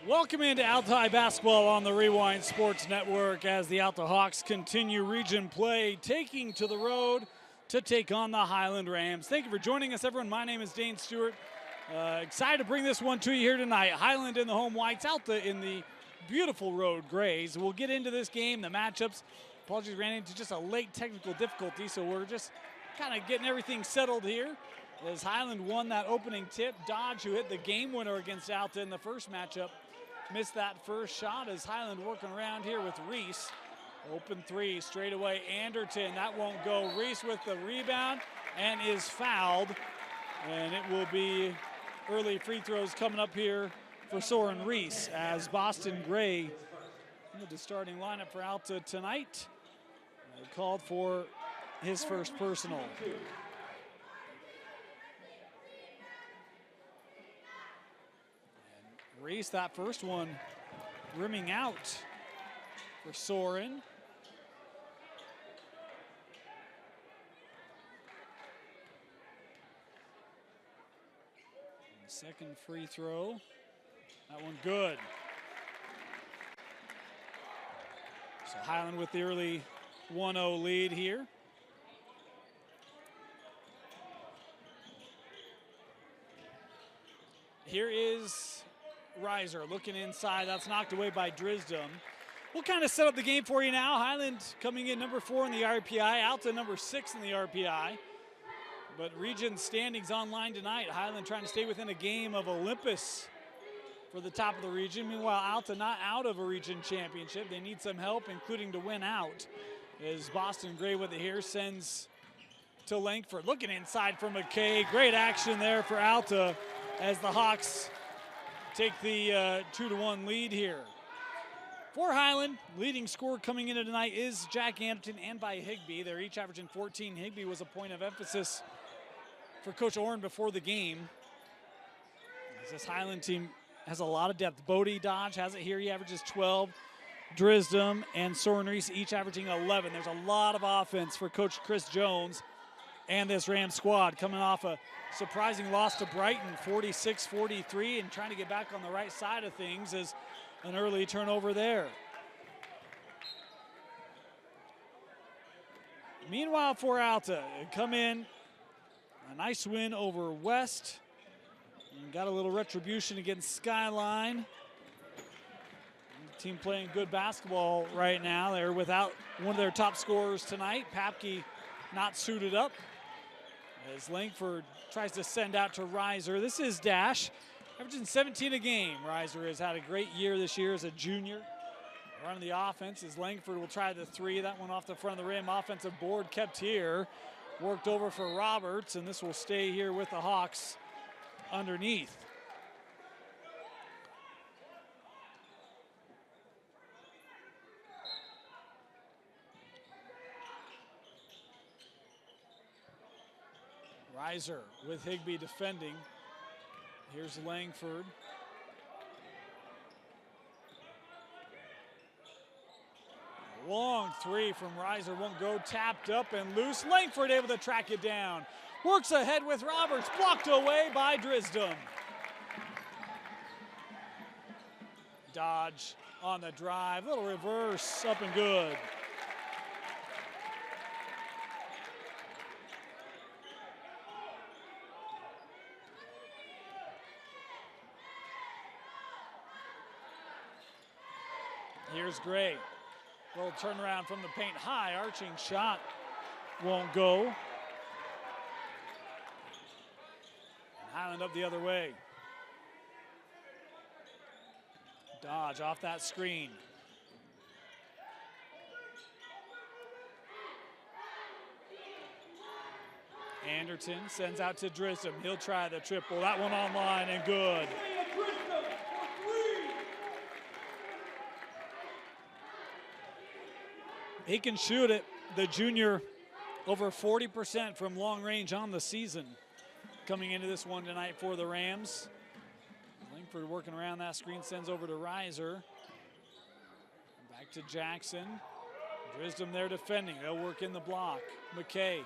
Welcome into Alta basketball on the Rewind Sports Network as the Alta Hawks continue region play, taking to the road to take on the Highland Rams. Thank you for joining us, everyone. My name is Dane Stewart. Excited to bring this one to you here tonight. Highland in the home whites, Alta in the beautiful road grays. We'll get into this game, the matchups. Apologies, ran into just a late technical difficulty, so we're just kind of getting everything settled here. As Highland won that opening tip, Dodge, who hit the game winner against Alta in the first matchup, missed that first shot as Highland working around here with Reese. Open three, straight away, Anderton, that won't go. Reese with the rebound and is fouled. And it will be early free throws coming up here for Soren Reese as Boston Gray, the starting lineup for Alta tonight, called for his first personal. Reese, that first one rimming out for Soren. And second free throw, that one good. So Highland with the early 1-0 lead here. Here is Reiser looking inside. That's knocked away by Drisdom. We'll kind of set up the game for you now. Highland coming in number 4 in the RPI. Alta number 6 in the RPI. But region standings online tonight. Highland trying to stay within a game of Olympus for the top of the region. Meanwhile, Alta not out of a region championship. They need some help, including to win out. As Boston Gray with it here sends to Langford. Looking inside for McKay. Great action there for Alta as the Hawks take the 2-1 lead here. For Highland, leading scorer coming into tonight is Jack Anderton and by Higbee. They're each averaging 14. Higbee was a point of emphasis for Coach Orrin before the game. This Highland team has a lot of depth. Bodie Dodge has it here. He averages 12. Drisdom and Soren Reese each averaging 11. There's a lot of offense for Coach Chris Jones and this Rams squad coming off a surprising loss to Brighton, 46-43, and trying to get back on the right side of things as an early turnover there. Meanwhile for Alta, come in, a nice win over West. And got a little retribution against Skyline. The team playing good basketball right now. They're without one of their top scorers tonight. Papke not suited up. As Langford tries to send out to Reiser. This is Dash, averaging 17 a game. Reiser has had a great year this year as a junior. Running the offense as Langford will try the three. That one off the front of the rim. Offensive board kept here. Worked over for Roberts, and this will stay here with the Hawks underneath. Reiser with Higbee defending. Here's Langford. Long three from Reiser won't go. Tapped up and loose. Langford able to track it down. Works ahead with Roberts. Blocked away by Drisdom. Dodge on the drive. Little reverse. Up and good. Here's Gray. Little turnaround from the paint. High arching shot won't go. And Highland up the other way. Dodge off that screen. Anderton sends out to Drisdom. He'll try the triple. That one online and good. He can shoot it, the junior, over 40% from long range on the season. Coming into this one tonight for the Rams. Langford working around that screen, sends over to Reiser. Back to Jackson. Drisdom there defending. They'll work in the block. McKay.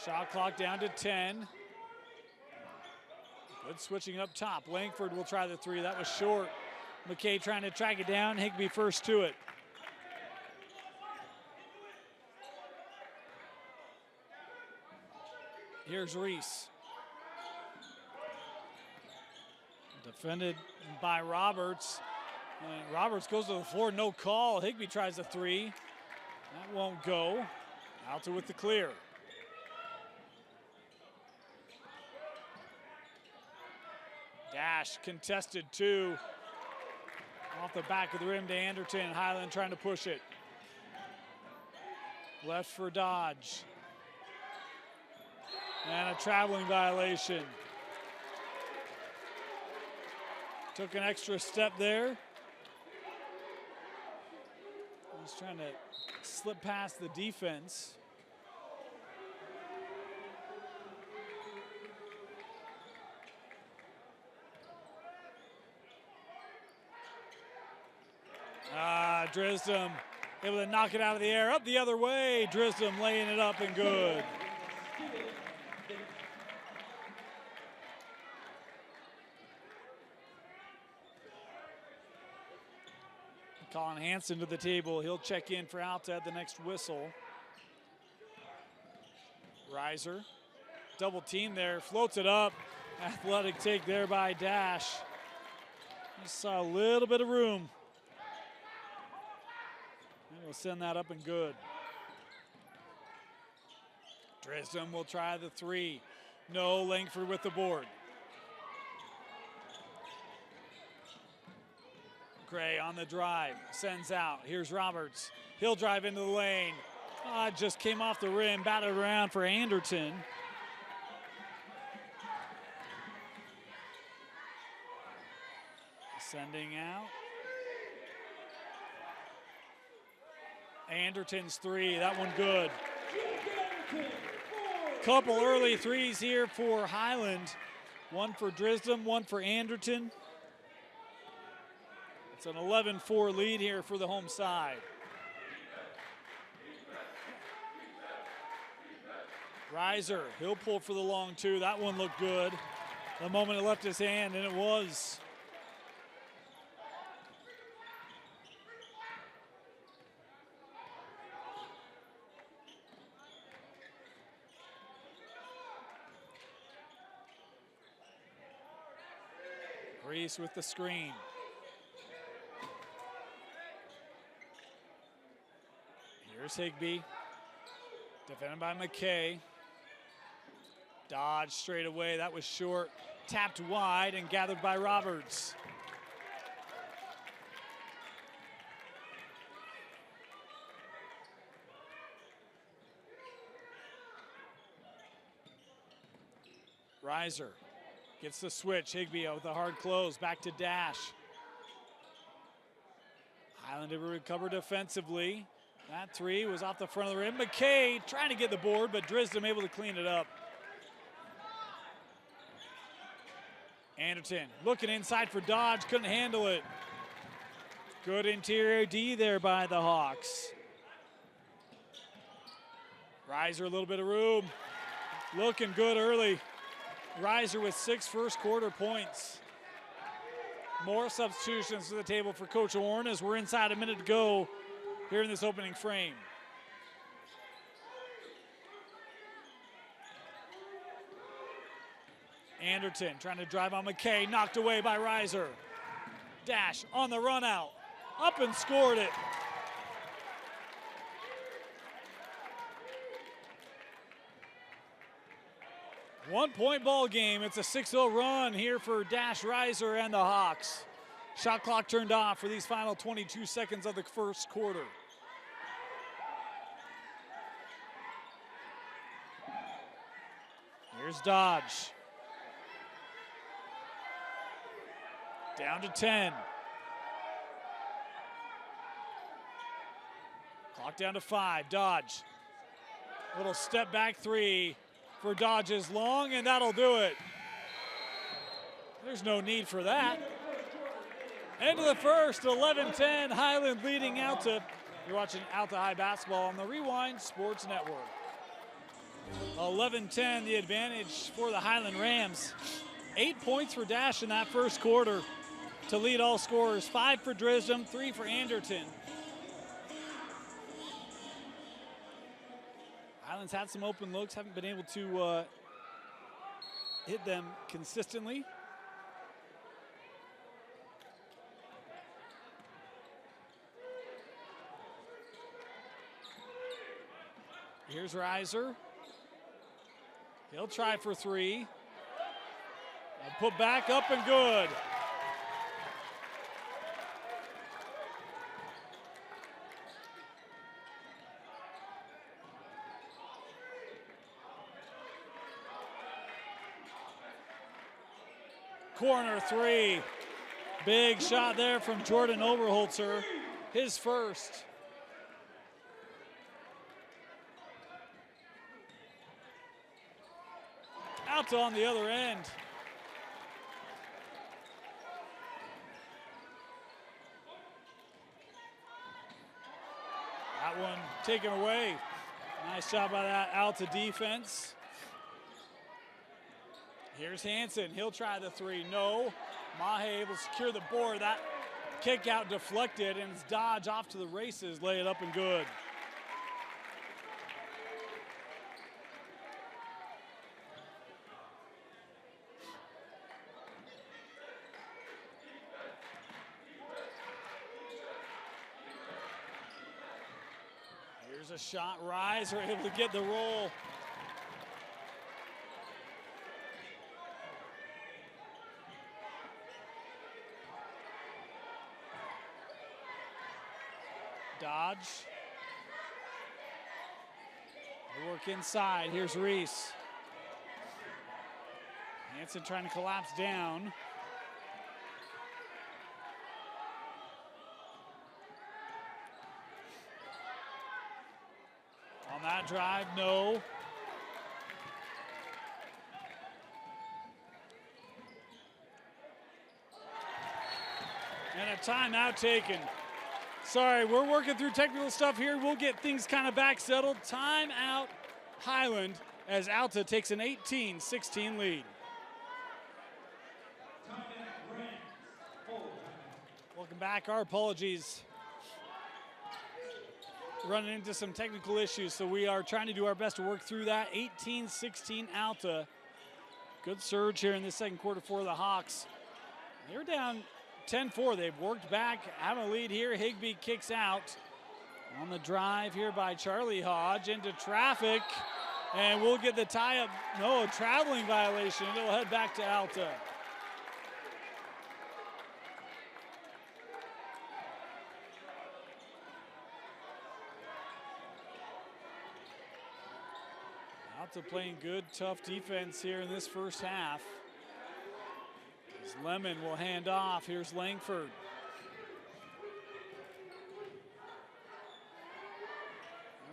Shot clock down to 10. Good switching up top. Langford will try the three. That was short. McKay trying to track it down. Higbee first to it. Here's Reese. Defended by Roberts. And Roberts goes to the floor, no call. Higbee tries the three. That won't go. Alta with the clear. Dash contested two. Off the back of the rim to Anderton. Highland trying to push it. Left for Dodge. And a traveling violation. Took an extra step there. He's trying to slip past the defense. Drisdom able to knock it out of the air. Up the other way. Drisdom laying it up and good. Colin Hansen to the table. He'll check in for Alta at the next whistle. Reiser, double team there, floats it up. Athletic take there by Dash. Just saw a little bit of room. And we'll send that up and good. Drisdom will try the three. No, Langford with the board. Gray on the drive, sends out. Here's Roberts. He'll drive into the lane. Just came off the rim, batted around for Anderton. Sending out. Anderton's three, that one good. Couple early threes here for Highland. One for Drisdom, one for Anderton. It's an 11-4 lead here for the home side. Reiser, he'll pull for the long two. That one looked good. The moment it left his hand, and it was. Reese with the screen. Here's Higbee, defended by McKay. Dodge straight away, that was short. Tapped wide and gathered by Roberts. Reiser gets the switch. Higbee with a hard close, back to Dash. Highland able to recover defensively. That three was off the front of the rim. McKay trying to get the board, but Drisdom able to clean it up. Anderton looking inside for Dodge, couldn't handle it. Good interior D there by the Hawks. Reiser a little bit of room. Looking good early. Reiser with 6 first quarter points. More substitutions to the table for Coach Orn as we're inside a minute to go here in this opening frame. Anderton trying to drive on McKay, knocked away by Reiser. Dash on the run out, up and scored it. One-point ball game. It's a 6-0 run here for Dash, Reiser, and the Hawks. Shot clock turned off for these final 22 seconds of the first quarter. Here's Dodge. Down to 10. Clock down to 5. Dodge. Little step back three for Dodge is long, and that'll do it. There's no need for that. End of the first, 11-10, Highland leading Alta. You're watching Alta High Basketball on the Rewind Sports Network. 11-10, the advantage for the Highland Rams. 8 points for Dash in that first quarter to lead all scorers. 5 for Drisdom, 3 for Anderton. Highland's had some open looks, haven't been able to hit them consistently. Here's Reiser. He'll try for 3. And put back up and good. Corner 3. Big shot there from Jordan Overholzer. His first. Alta on the other end. That one taken away. Nice job by that Alta defense. Here's Hansen. He'll try the 3. No. Mahe able to secure the board. That kick out deflected, and it's Dodge off to the races. Lay it up and good. Here's a shot. Reiser able to get the roll. Dodge. They work inside. Here's Reese. Hansen trying to collapse down. On that drive, no. And a timeout taken. Sorry, we're working through technical stuff here. We'll get things kind of back settled. Timeout Highland as Alta takes an 18-16 lead. Welcome back. Our apologies. Running into some technical issues, so we are trying to do our best to work through that. 18-16 Alta. Good surge here in the second quarter for the Hawks. They're down 10-4. They've worked back, have a lead here. Higbee kicks out on the drive here by Charlie Hodge into traffic, and we'll get the tie-up. No, a traveling violation. It'll head back to Alta. Alta playing good, tough defense here in this first half. As Lemon will hand off. Here's Langford.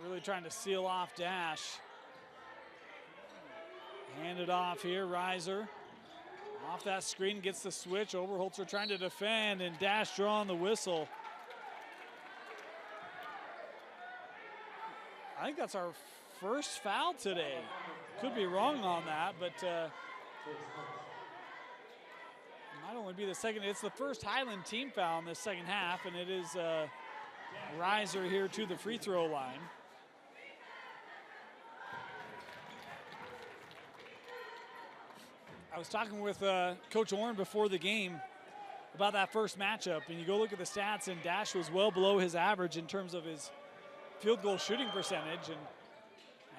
Really trying to seal off Dash. Hand it off here, Reiser. Off that screen, gets the switch. Overholzer trying to defend, and Dash drawing the whistle. I think that's our first foul today. Could be wrong on that, but might only be the second. It's the first Highland team foul in the second half, and it is Reiser here to the free throw line. I was talking with Coach Orrin before the game about that first matchup, and you go look at the stats, and Dash was well below his average in terms of his field goal shooting percentage, and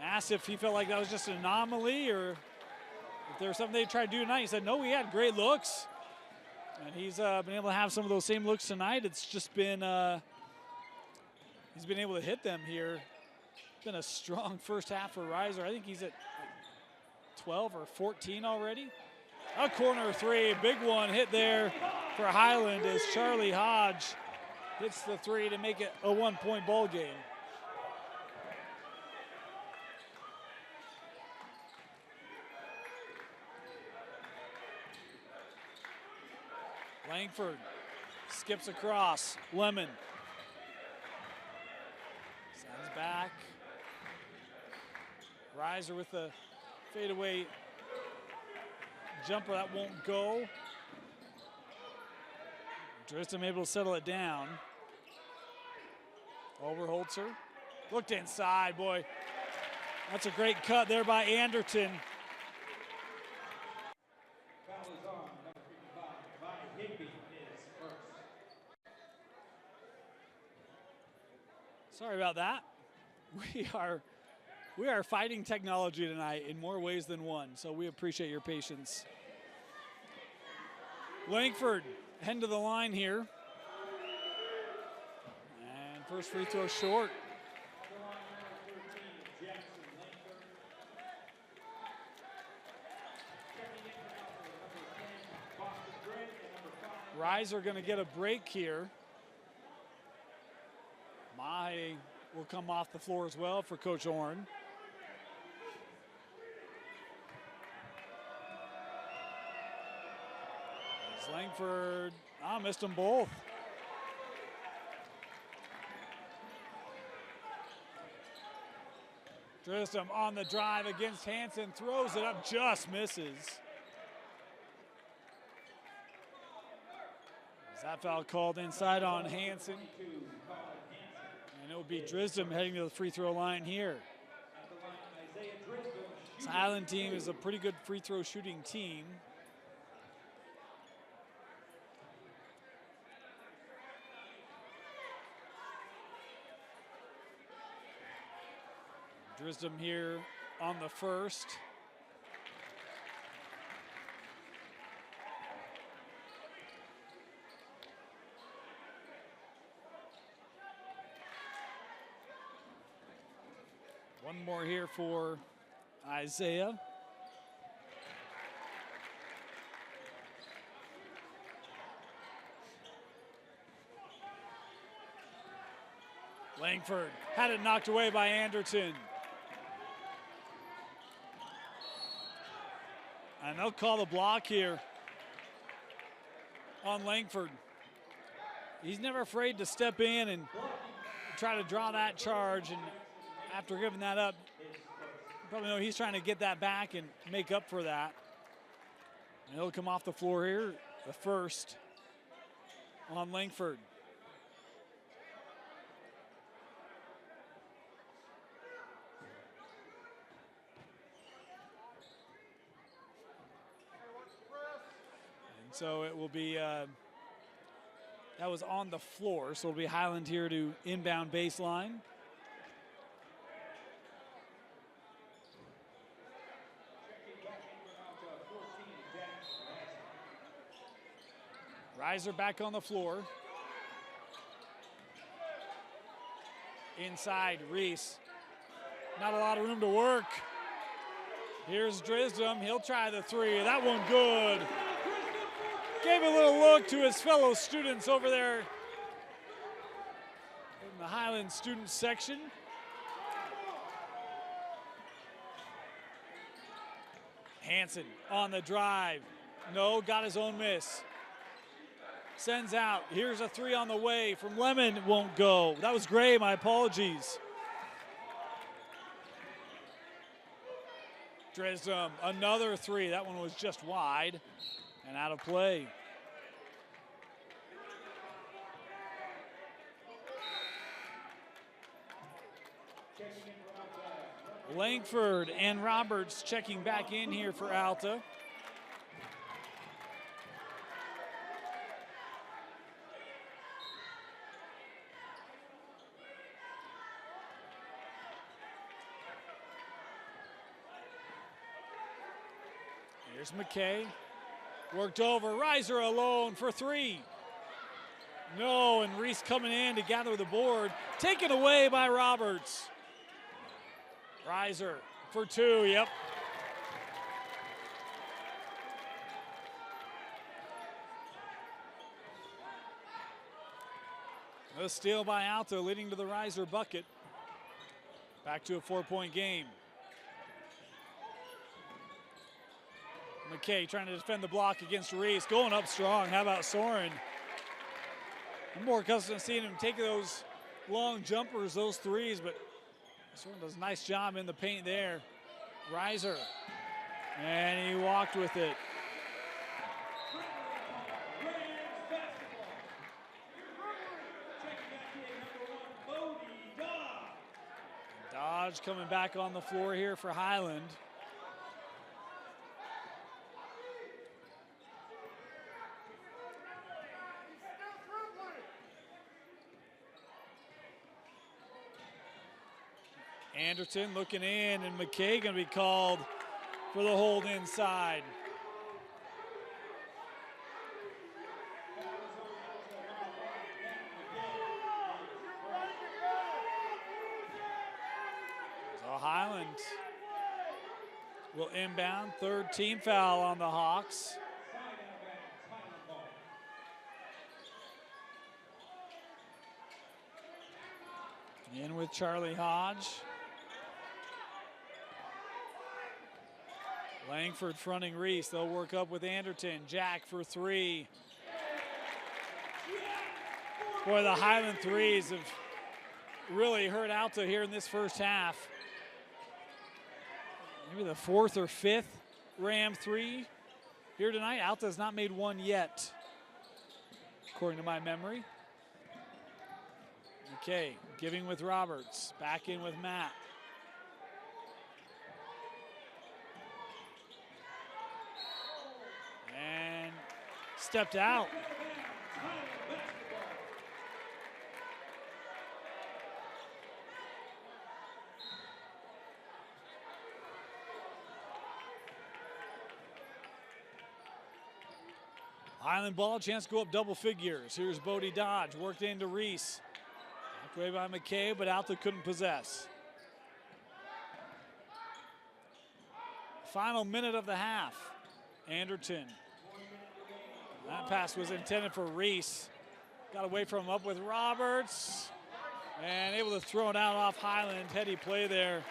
asked if he felt like that was just an anomaly or if there was something they tried to do tonight. He said, no, we had great looks. And he's been able to have some of those same looks tonight. It's just been, he's been able to hit them here. It's been a strong first half for Reiser. I think he's at 12 or 14 already. A corner 3, big one hit there for Highland as Charlie Hodge hits the 3 to make it a 1-point ball game. Langford skips across. Lemon sends back. Reiser with the fadeaway Jumper, that won't go. Drisdom able to settle it down. Overholtzer. Looked inside, boy. That's a great cut there by Anderton. Sorry about that. We are fighting technology tonight in more ways than one, so we appreciate your patience. Langford heading to the line here. And first free throw short. Reiser going to get a break here. Mahe will come off the floor as well for Coach Orn. Langford, missed them both. Drisdom on the drive against Hansen, throws it up, just misses. Is that foul called inside on Hansen? And it will be Drisdom heading to the free throw line here. This Highland team is a pretty good free throw shooting team. Drisdom here on the first. One more here for Isaiah. Langford had it knocked away by Anderton. And they'll call the block here on Langford. He's never afraid to step in and try to draw that charge. And after giving that up, you probably know he's trying to get that back and make up for that. And he'll come off the floor here, the first on Langford. So it will be, that was on the floor, so it'll be Highland here to inbound baseline. Reiser back on the floor. Inside, Reese. Not a lot of room to work. Here's Drisdom, he'll try the three, that one good. Gave a little look to his fellow students over there in the Highland student section. Hansen on the drive. No, got his own miss. Sends out. Here's a three on the way from Lemon. Won't go. That was Gray, my apologies. Drisdom, another three. That one was just wide and out of play. Langford and Roberts checking back in here for Alta. Here's McKay. Worked over, Reiser alone for three. No, and Reese coming in to gather the board. Taken away by Roberts. Reiser for two, yep. A steal by Alta leading to the Reiser bucket. Back to a 4-point game. McKay trying to defend the block against Reese, going up strong. How about Soren? I'm more accustomed to seeing him take those long jumpers, those threes, but Soren does a nice job in the paint there. Reiser, and he walked with it. Hodge coming back on the floor here for Highland. Anderton looking in, and McKay going to be called for the hold inside. So Highland will inbound, third team foul on the Hawks. In with Charlie Hodge. Langford fronting Reese. They'll work up with Anderton. Jack for three. Boy, the Highland threes have really hurt Alta here in this first half. Maybe the fourth or fifth Ram three here tonight. Alta has not made one yet, according to my memory. Okay, giving with Roberts. Back in with Matt. And stepped out. Highland ball, chance to go up double figures. Here's Bodie Dodge, worked into Reese. Knocked away by McKay, but Alta couldn't possess. Final minute of the half. Anderton. That pass was intended for Reese. Got away from him, up with Roberts. And able to throw it out off Highland. Heady play there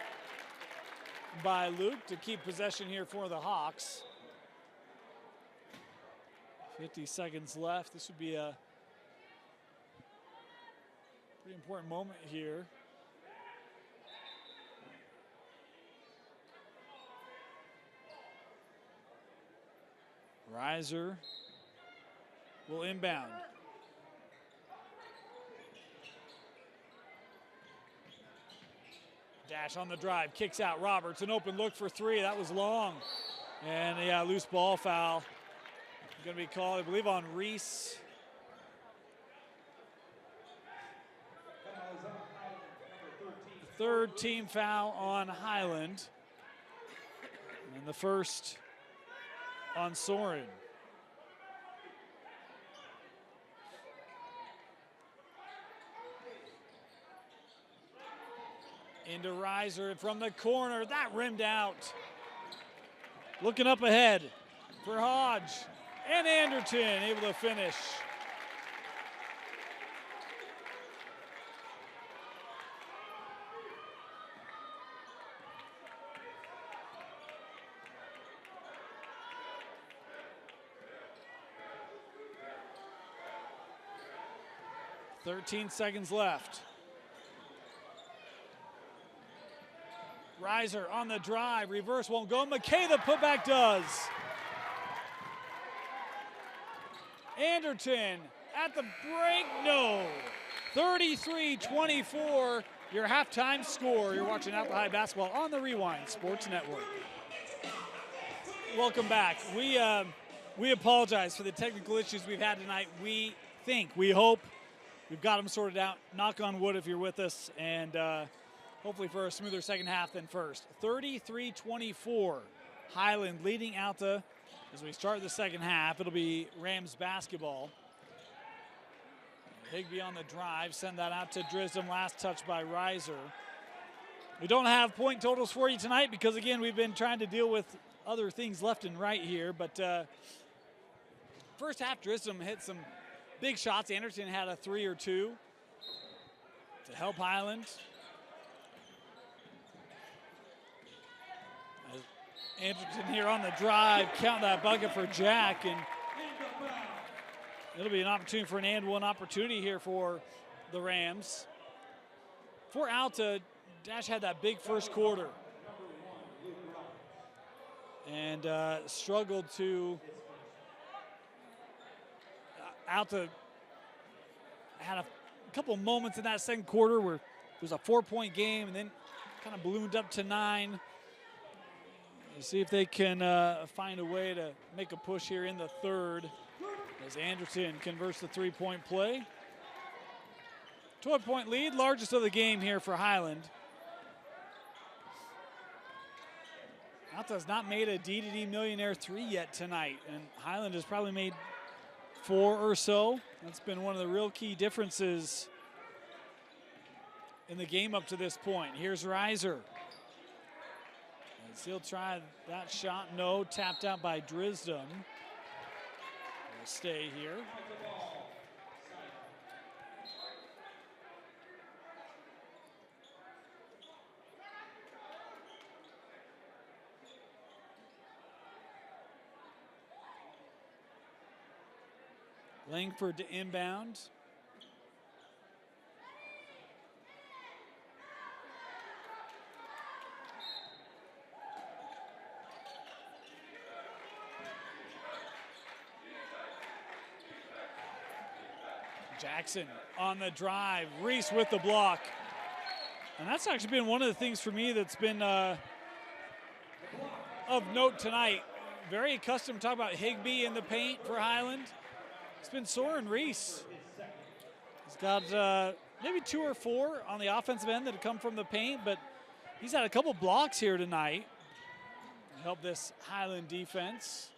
by Luke to keep possession here for the Hawks. 50 seconds left. This would be a pretty important moment here. Reiser will inbound. Dash on the drive, kicks out Roberts. An open look for three. That was long. And yeah, loose ball foul. Going to be called, I believe, on Reese. Third team foul on Highland. And the first on Soren. Into Reiser from the corner. That rimmed out. Looking up ahead for Hodge. And Anderton able to finish. "13 seconds left. Reiser on the drive, reverse won't go. McKay, the putback does. Anderton at the break, no. 33-24, your halftime score. You're watching Alta High basketball on the Rewind Sports Network. Welcome back. We apologize for the technical issues we've had tonight. We hope we've got them sorted out. Knock on wood if you're with us, and hopefully for a smoother second half than first. 33-24, Highland leading Alta. As we start the second half, it'll be Rams basketball. Higbee on the drive, send that out to Drisdom, last touch by Reiser. We don't have point totals for you tonight because, again, we've been trying to deal with other things left and right here. But first half, Drisdom hit some big shots. Anderton had a three or two to help Highland. Anderton here on the drive, count that bucket for Jack, and it'll be an opportunity for an and one opportunity here for the Rams. For Alta, Dash had that big first quarter and struggled to. Alta had a couple moments in that second quarter where it was a 4-point game, and then kind of ballooned up to 9. Let's see if they can find a way to make a push here in the third as Anderson converts the three-point play. 12-point lead, largest of the game here for Highland. Alta has not made a D2D Millionaire 3 yet tonight, and Highland has probably made 4 or so. That's been one of the real key differences in the game up to this point. Here's Reiser. As he'll try that shot, no, tapped out by Drisdom. Will stay here. Langford to inbound. Jackson on the drive. Reese with the block. And that's actually been one of the things for me that's been of note tonight. Very accustomed to talk about Higbee in the paint for Highland. It's been Soren Reese. He's got maybe 2 or 4 on the offensive end that have come from the paint, but he's had a couple blocks here tonight to help this Highland defense.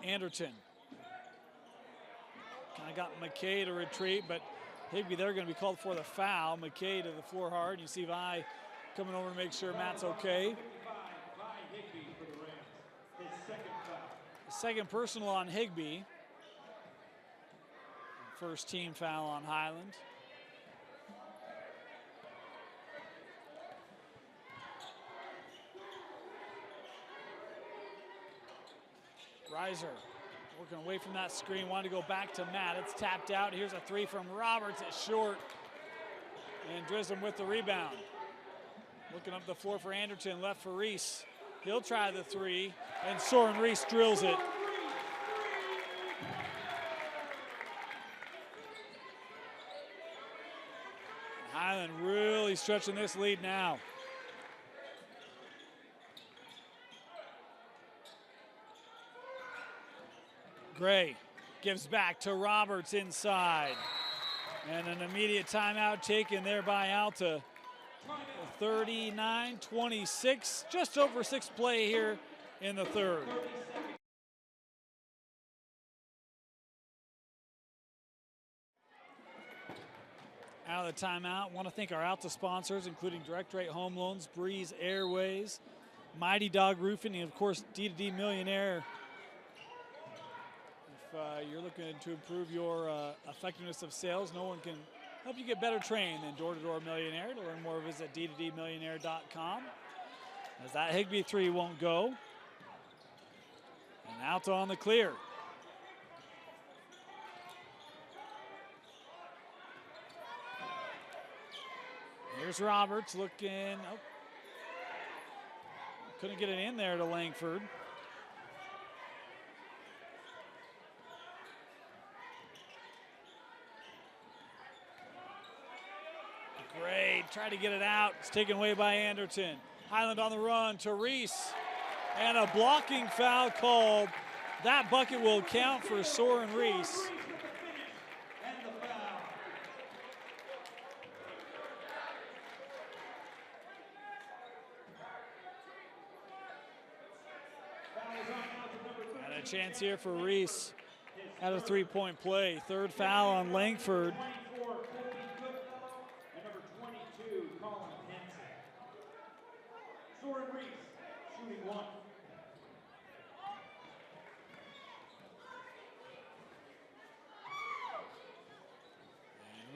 Anderton. Kind of got McKay to retreat, but Higbee, they're going to be called for the foul. McKay to the floor hard. You see Vi coming over to make sure Matt's okay. Second personal on Higbee. First team foul on Highland. Reiser working away from that screen, wanted to go back to Matt. It's tapped out. Here's a 3 from Roberts. It's short. And Drisdom with the rebound. Looking up the floor for Anderton, left for Reese. He'll try the 3, and Soren Reese drills it. Highland really stretching this lead now. Gray gives back to Roberts inside. And an immediate timeout taken there by Alta. 39-26, just over 6 play here in the third. Out of the timeout, want to thank our Alta sponsors, including Direct Rate Home Loans, Breeze Airways, Mighty Dog Roofing, and of course D2D Millionaire. If you're looking to improve your effectiveness of sales, no one can help you get better trained than Door-to-Door Millionaire. To learn more, visit d2dmillionaire.com. As that Higbee 3 won't go. And Alta on the clear. Here's Roberts looking. Oh. Couldn't get it in there to Langford. Great, tried to get it out. It's taken away by Anderton. Highland on the run to Reese. And a blocking foul called. That bucket will count for Soren Reese. And a chance here for Reese at a three-point play. Third foul on Langford.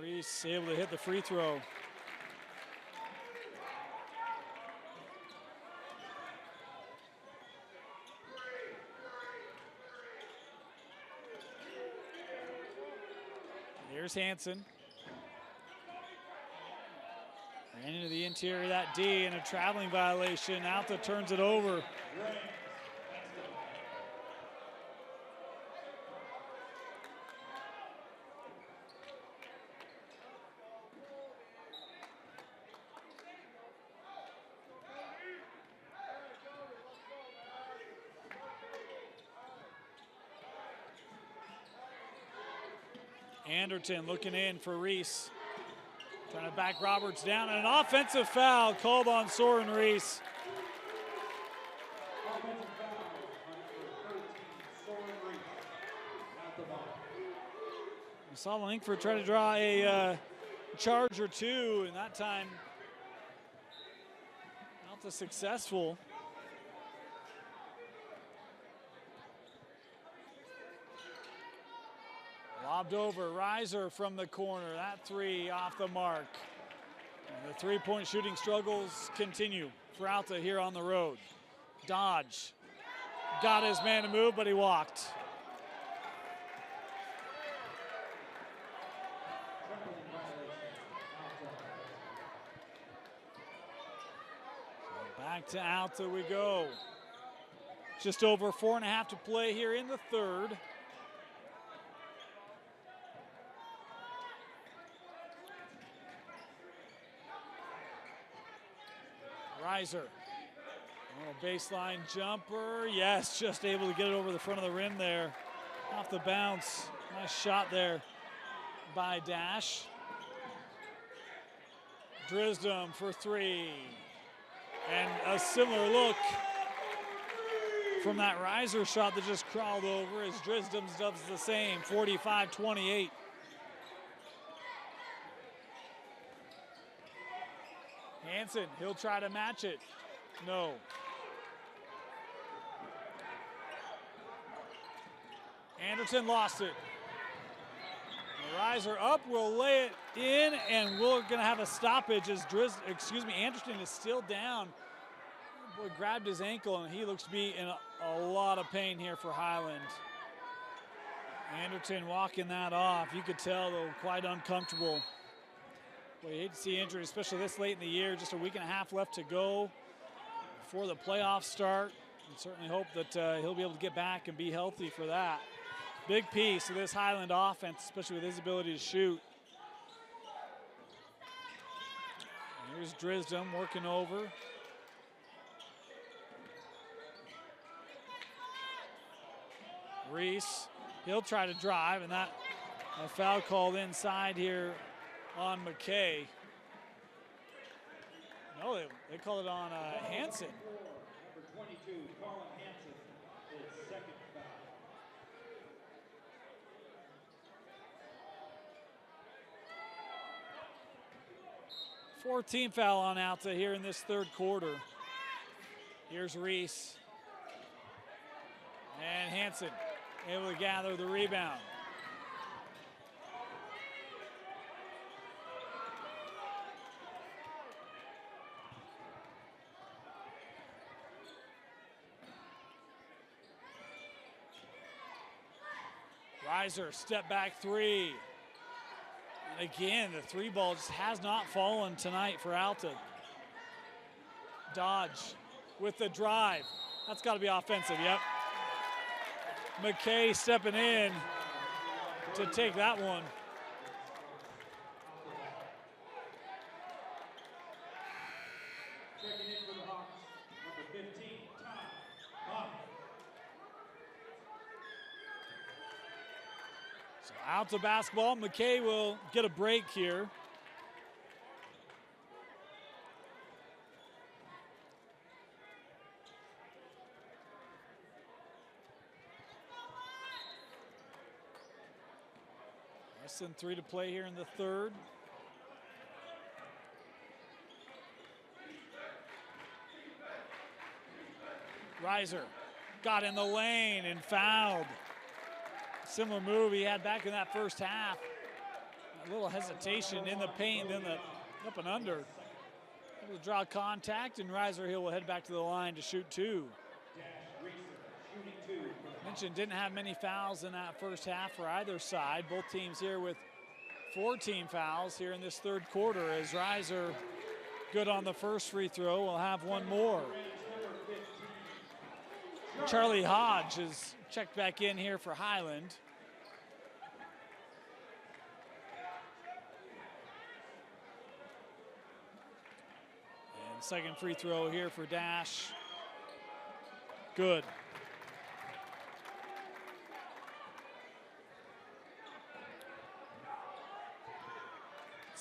Reese able to hit the free throw. Here's Hansen. Ran into the interior of that D and a traveling violation. Alta turns it over. Anderton looking in for Reese. Trying to back Roberts down, and an offensive foul called on Soren Reese. We saw Langford try to draw a charge or two, and that time Alta successful. Lobbed over, Reiser from the corner. That three off the mark. And the three-point shooting struggles continue for Alta here on the road. Dodge got his man to move, but he walked. So back to Alta we go. Just over 4.5 to play here in the third. Reiser, a baseline jumper. Yes, just able to get it over the front of the rim there. Off the bounce. Nice shot there by Dash. Drisdom for three. And a similar look from that Reiser shot that just crawled over as Drisdom does the same, 45-28. Hansen, he'll try to match it. No. Anderton lost it. Reiser up, will lay it in, and we're gonna have a stoppage as Anderton is still down. Boy grabbed his ankle, and he looks to be in a lot of pain here for Highland. Anderton walking that off. You could tell, though, quite uncomfortable. Well, you hate to see injuries, especially this late in the year. Just a week and a half left to go before the playoffs start. And certainly hope that he'll be able to get back and be healthy for that. Big piece of this Highland offense, especially with his ability to shoot. And here's Drisdom working over. Reese, he'll try to drive, and that a foul called inside here on McKay. No, they call it on Hansen. Number 22, Colin Hansen, his second foul. 14th foul on Alta here in this third quarter. Here's Reese. And Hansen able to gather the rebound. Reiser, step back three. And again, the three ball just has not fallen tonight for Alta. Dodge with the drive. That's got to be offensive, yep. McKay stepping in to take that one. Checking in for the Hawks, number 15, Tom. So Alta basketball, McKay will get a break here. Less than 3 to play here in the third. Reiser got in the lane and fouled. Similar move he had back in that first half. A little hesitation in the paint, then the up and under. Able to draw contact, and Reiser Hill will head back to the line to shoot two. Mentioned didn't have many fouls in that first half for either side. Both teams here with 14 fouls here in this third quarter, as Reiser, good on the first free throw, will have one more. Charlie Hodge is checked back in here for Highland. And second free throw here for Dash. Good.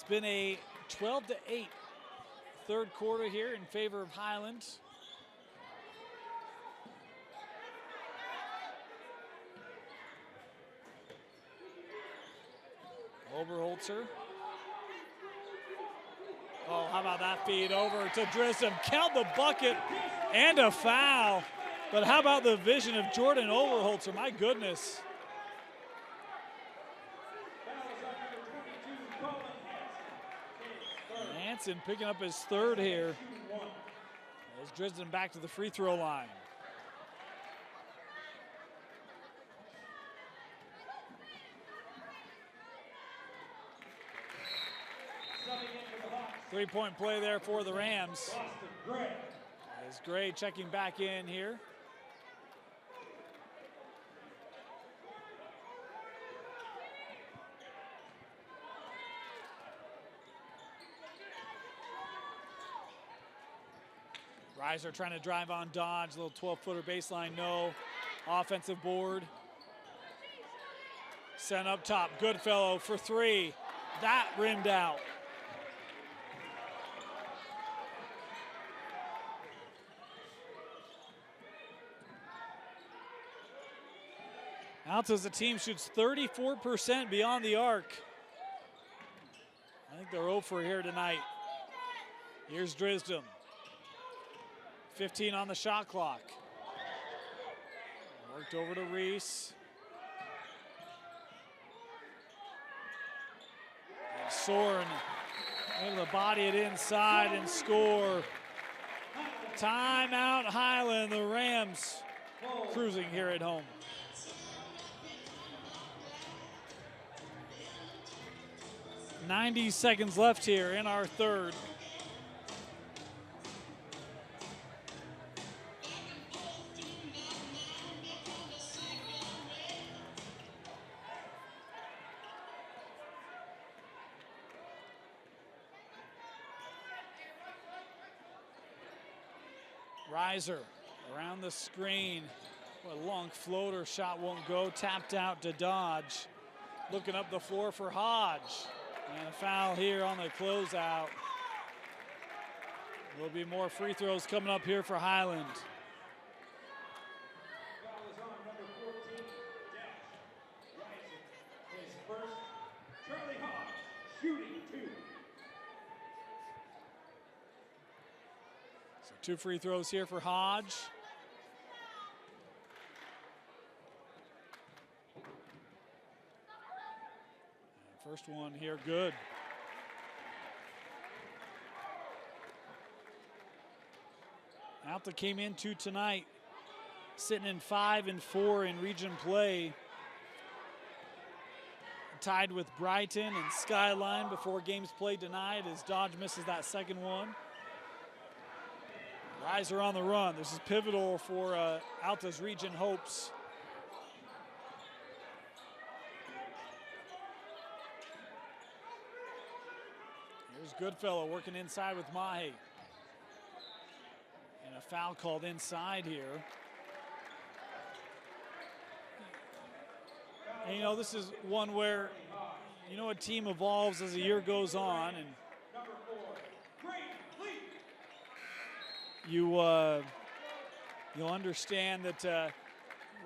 It's been a 12-8 third quarter here in favor of Highland. Oberholzer. Oh, how about that feed over to Drisdom? Count the bucket and a foul. But how about the vision of Jordan Oberholzer? My goodness. Hansen picking up his third here. As Drisdom back to the free throw line. Three-point play there for the Rams. As Gray checking back in here. Reiser trying to drive on Dodge, little 12-footer baseline, no. Offensive board. Sent up top, Goodfellow for three. That rimmed out. Alta as a team shoots 34% beyond the arc. I think they're 0 for here tonight. Here's Drisdom. 15 on the shot clock. Worked over to Reese. And Soren able to body it inside and score. Timeout Highland. The Rams cruising here at home. .90 seconds left here in our third. Reiser around the screen. What a long floater, shot won't go. Tapped out to Dodge. Looking up the floor for Hodge. And a foul here on the closeout. There'll be more free throws coming up here for Highland. Foul is on number 14, Dash. Rising. His first, Charlie Hodge, shooting 2. So 2 free throws here for Hodge. First one here, good. Alta came into tonight sitting in 5-4 in region play. Tied with Brighton and Skyline before games played tonight as Dodge misses that second one. Reiser on the run. This is pivotal for Alta's region hopes. Here's Goodfellow working inside with Mahe. And a foul called inside here. And, you know, this is one where, you know, a team evolves as the year goes on, and you'll understand that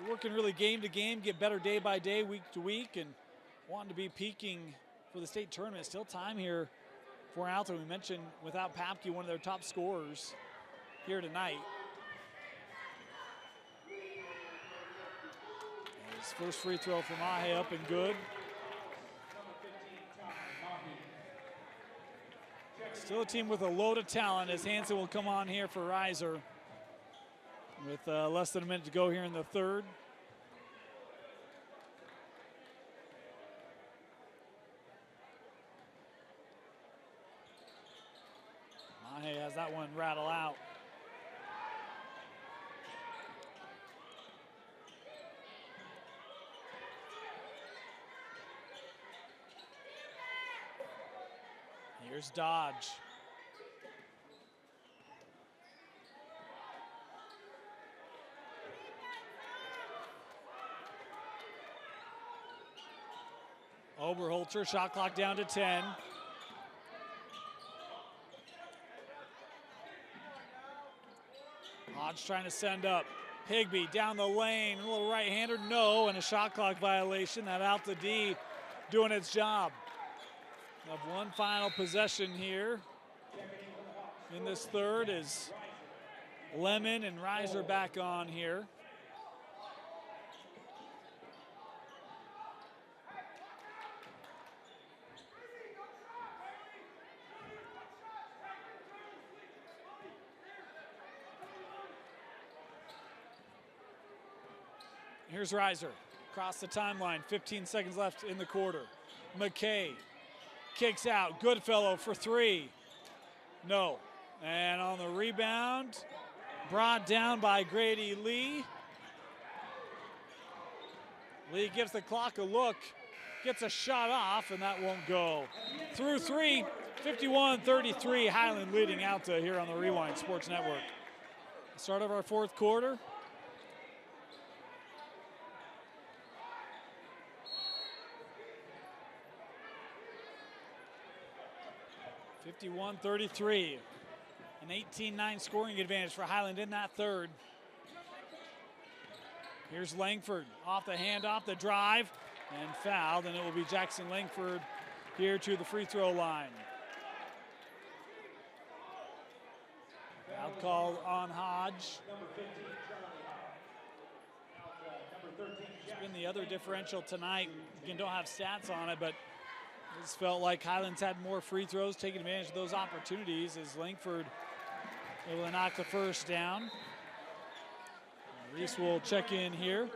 we're working really game to game, get better day by day, week to week, and wanting to be peaking for the state tournament. Still time here for Alta. We mentioned without Papke, one of their top scorers here tonight. And his first free throw from Mahe up and good. Still a team with a load of talent as Hansen will come on here for Reiser with less than a minute to go here in the third. Mahe has that one rattle out. Here's Dodge. Oberholzer, shot clock down to 10. Hodge trying to send up. Higbee down the lane, a little right-hander, no, and a shot clock violation. That Alta D doing its job. Of one final possession here in this third is Lemon and Reiser back on here. Here's Reiser across the timeline, 15 seconds left in the quarter. McKay kicks out, Goodfellow for three, no. And on the rebound, brought down by Grady Lee. Lee gives the clock a look, gets a shot off, and that won't go. Through three, 51-33, Highland leading Alta here on the Rewind Sports Network. Start of our fourth quarter. 51-33, an 18-9 scoring advantage for Highland in that third. Here's Langford off the handoff, the drive, and fouled, and it will be Jackson Langford here to the free throw line. Foul call on Hodge. It's been the other differential tonight. Again, don't have stats on it, but it's felt like Highlands had more free throws, taking advantage of those opportunities as Langford able to knock the first down. Reese will check in here.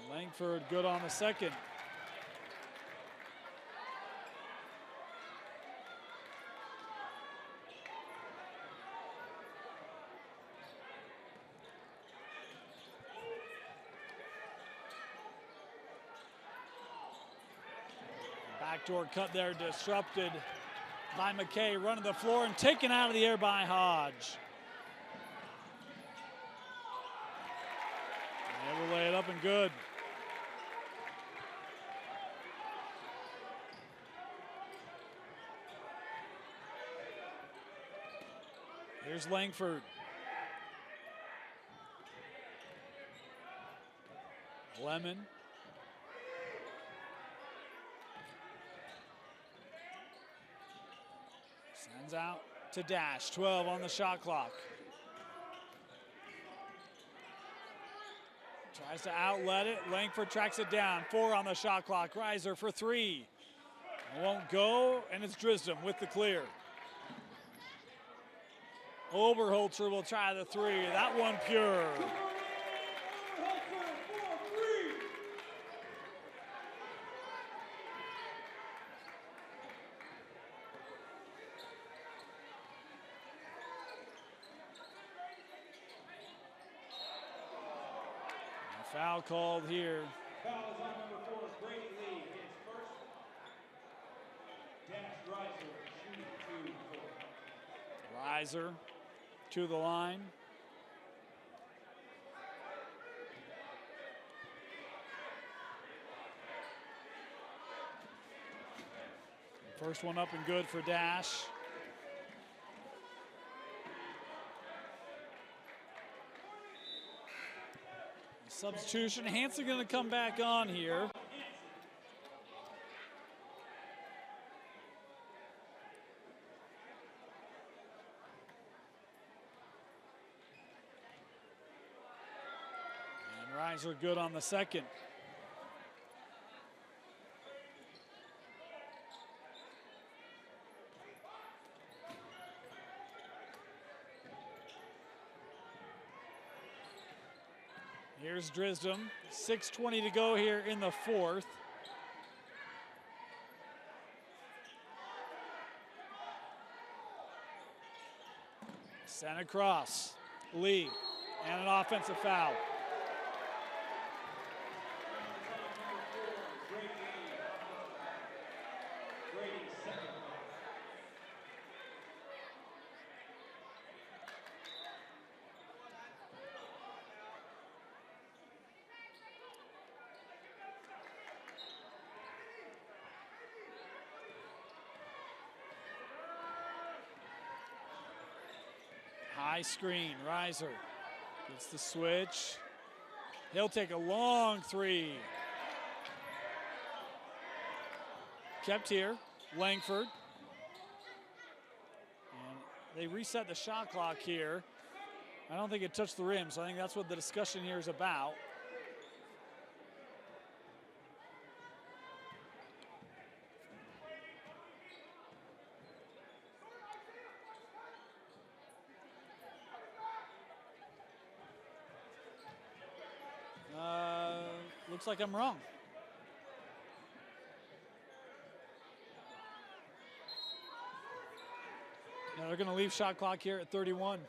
Langford good on the second. Backdoor cut there, disrupted by McKay, running the floor and taken out of the air by Hodge. Able to lay it up and good. Here's Langford. Lemon. Sends out to Dash, 12 on the shot clock. Tries to outlet it, Langford tracks it down, 4 on the shot clock. Reiser for 3. Won't go, and it's Drisdom with the clear. Oberholzer will try the 3, that one pure. Foul called here. Foul is on number 4, Brady Lee, his first. Dash Reiser shooting 2. Reiser to the line. First one up and good for Dash. Substitution, Hansen going to come back on here. And Reiser good on the second. Here's Drisdom, 6:20 to go here in the fourth. Sent across, Lee, and an offensive foul. High screen, Reiser gets the switch. He'll take a long three. Kept here, Langford. And they reset the shot clock here. I don't think it touched the rim, so I think that's what the discussion here is about. Looks like I'm wrong. Now they're going to leave shot clock here at 31.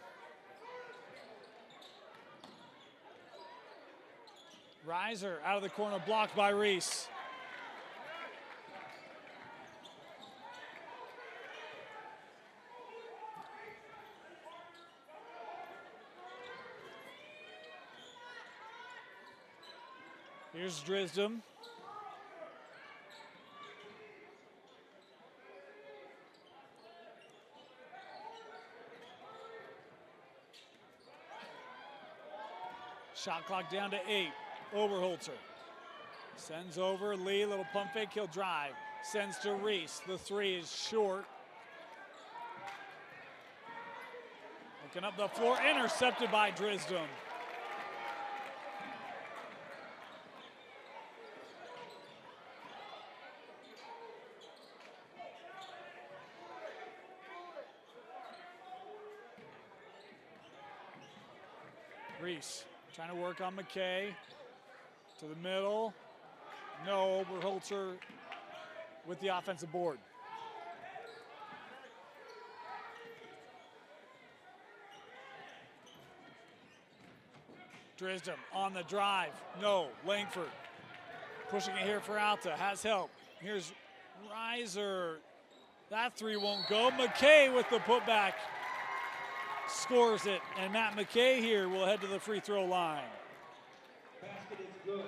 Reiser out of the corner, blocked by Reese. Here's Drisdom. Shot clock down to 8. Oberholzer sends over Lee, little pump fake, he'll drive. Sends to Reese, the three is short. Looking up the floor, intercepted by Drisdom. Reese trying to work on McKay. To the middle. No, Oberholzer with the offensive board. Drisdom on the drive. No, Langford pushing it here for Alta. Has help. Here's Reiser. That three won't go. McKay with the putback. Scores it, and Matt McKay here will head to the free throw line. Basket is good.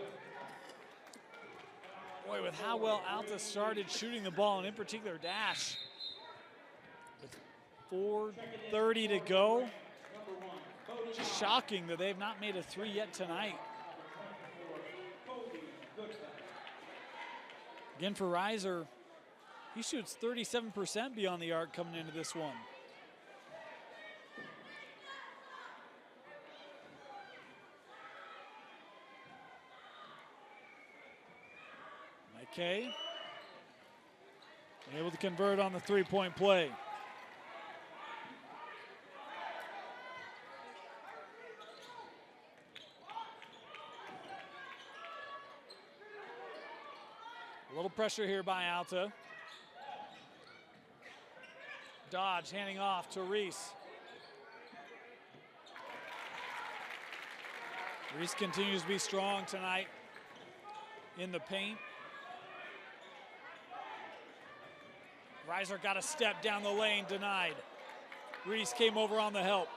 Boy, with how well Alta started shooting the ball, and in particular Dash, with 4:30 to go, just shocking that they've not made a three yet tonight. Again for Reiser, he shoots 37% beyond the arc coming into this one. McKay able to convert on the three-point play. A little pressure here by Alta. Dodge handing off to Reese. Reese continues to be strong tonight in the paint. Reiser got a step down the lane, denied. Reese came over on the help.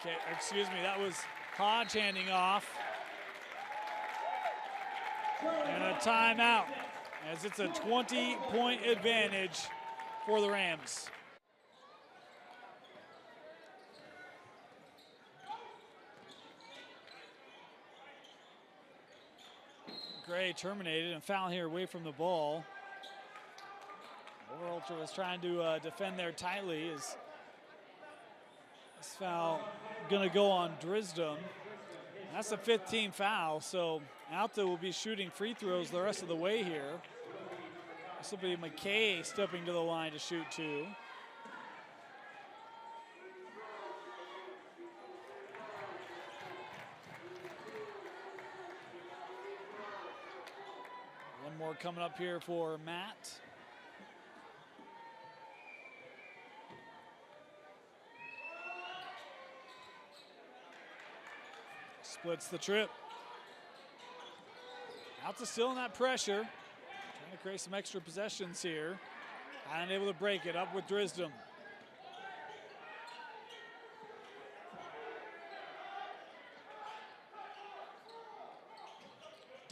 Okay, excuse me, that was Hodge handing off. And a timeout, as it's a 20-point advantage for the Rams. Gray terminated, and foul here away from the ball. Oberholzer was trying to defend there tightly. Is this foul going to go on Drisdom? That's a 15th foul, so Alta will be shooting free throws the rest of the way here. This will be McKay stepping to the line to shoot two. One more coming up here for Matt. Splits the trip. Alta still in that pressure. Trying to create some extra possessions here. Unable to break it, up with Drisdom.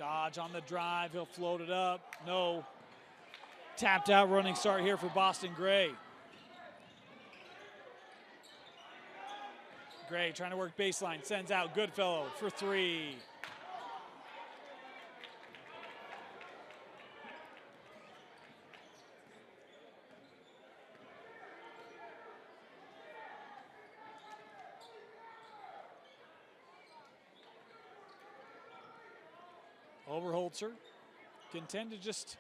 Dodge on the drive. He'll float it up. No. Tapped out running start here for Boston Gray. Gray trying to work baseline. Sends out Goodfellow for three. Overholzer can tend to just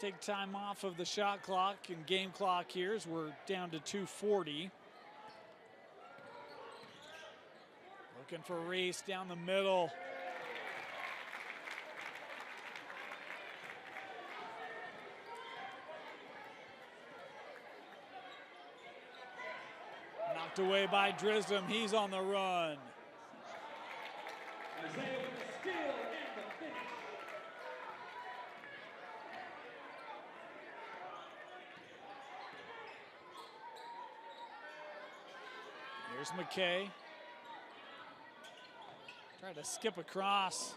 take time off of the shot clock and game clock here as we're down to 2:40. Looking for Reese down the middle. Knocked away by Drisdom. He's on the run. Here's McKay. Tried to skip across.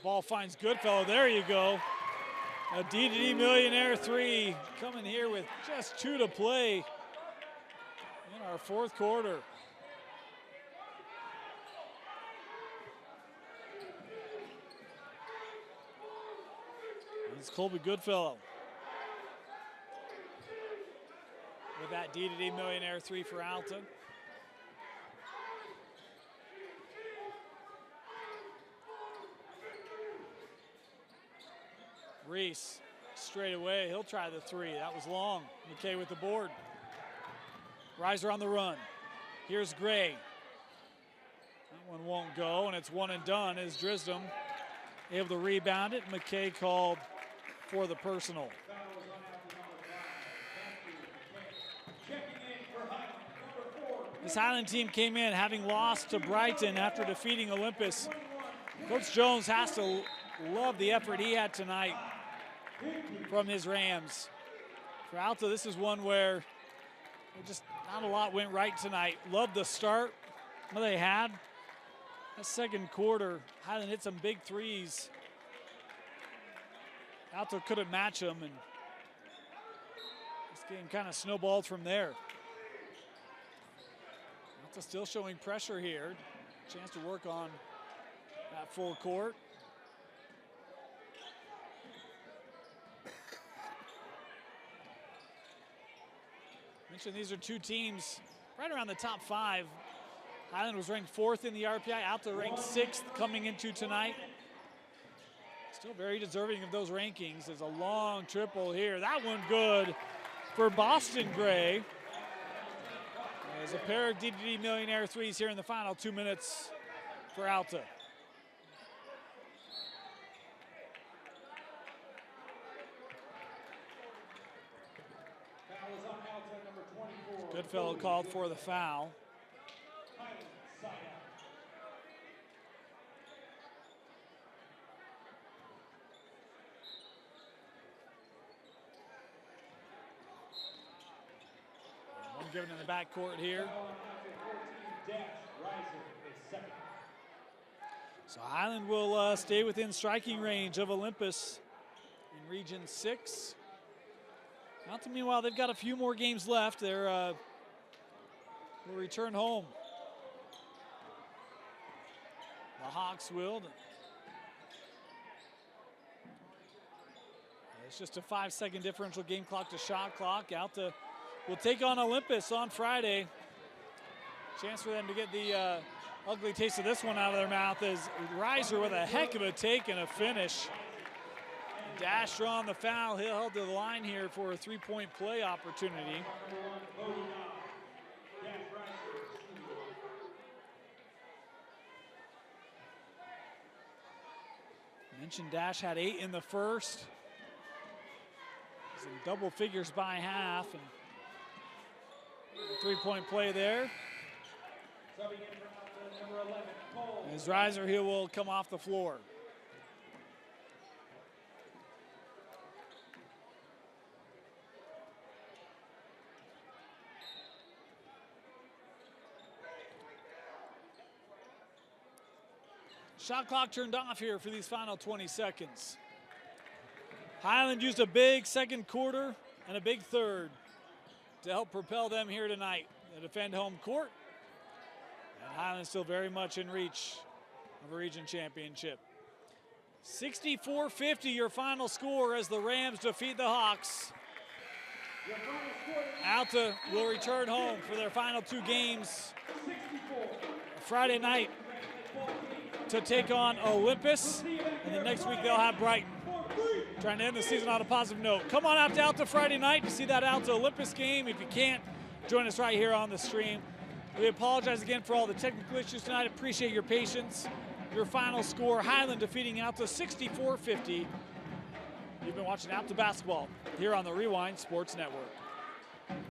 Ball finds Goodfellow. There you go. A D-to-D Millionaire three coming here with just 2 to play in our fourth quarter. It's Colby Goodfellow with that D-to-D Millionaire three for Alta. Reese straight away, he'll try the three. That was long. McKay with the board. Riser on the run. Here's Gray. That one won't go, and it's one and done as Drisdom able to rebound it. McKay called for the personal. This Highland team came in having lost to Brighton after defeating Olympus. Coach Jones has to love the effort he had tonight from his Rams. For Alta, this is one where just not a lot went right tonight. Loved the start that they had. That second quarter, Highland hit some big threes. Alta couldn't match them, and this game kind of snowballed from there. Alta still showing pressure here. Chance to work on that full court. Mentioned these are two teams right around the top 5. Highland was ranked 4th in the RPI. Alta ranked 6th coming into tonight. Still very deserving of those rankings. There's a long triple here. That one good for Boston Gray. There's a pair of D-to-D Millionaire threes here in the final 2 minutes for Alta. Goodfellow called for the foul. One given in the backcourt here. So Highland will stay within striking range of Olympus in Region 6. Alta, meanwhile, they've got a few more games left. They'll return home. The Hawks will. It's just a 5-second differential game clock to shot clock. Alta will take on Olympus on Friday. Chance for them to get the ugly taste of this one out of their mouth as Riser with a heck of a take and a finish. Dasher on the foul. He'll held to the line here for a 3-point play opportunity. Mentioned Dash had 8 in the first. He's in double figures by half. And 3-point play there. As Riser, he will come off the floor. Shot clock turned off here for these final 20 seconds. Highland used a big second quarter and a big third to help propel them here tonight. They defend home court. And Highland still very much in reach of a region championship. 64-50 your final score as the Rams defeat the Hawks. Alta will return home for their final 2 games Friday night to take on Olympus, and then next week they'll have Brighton. Trying to end the season on a positive note. Come on out to Alta Friday night to see that Alta Olympus game. If you can't, join us right here on the stream. We apologize again for all the technical issues tonight. Appreciate your patience. Your final score, Highland defeating Alta 64-50. You've been watching Alta basketball here on the Rewind Sports Network.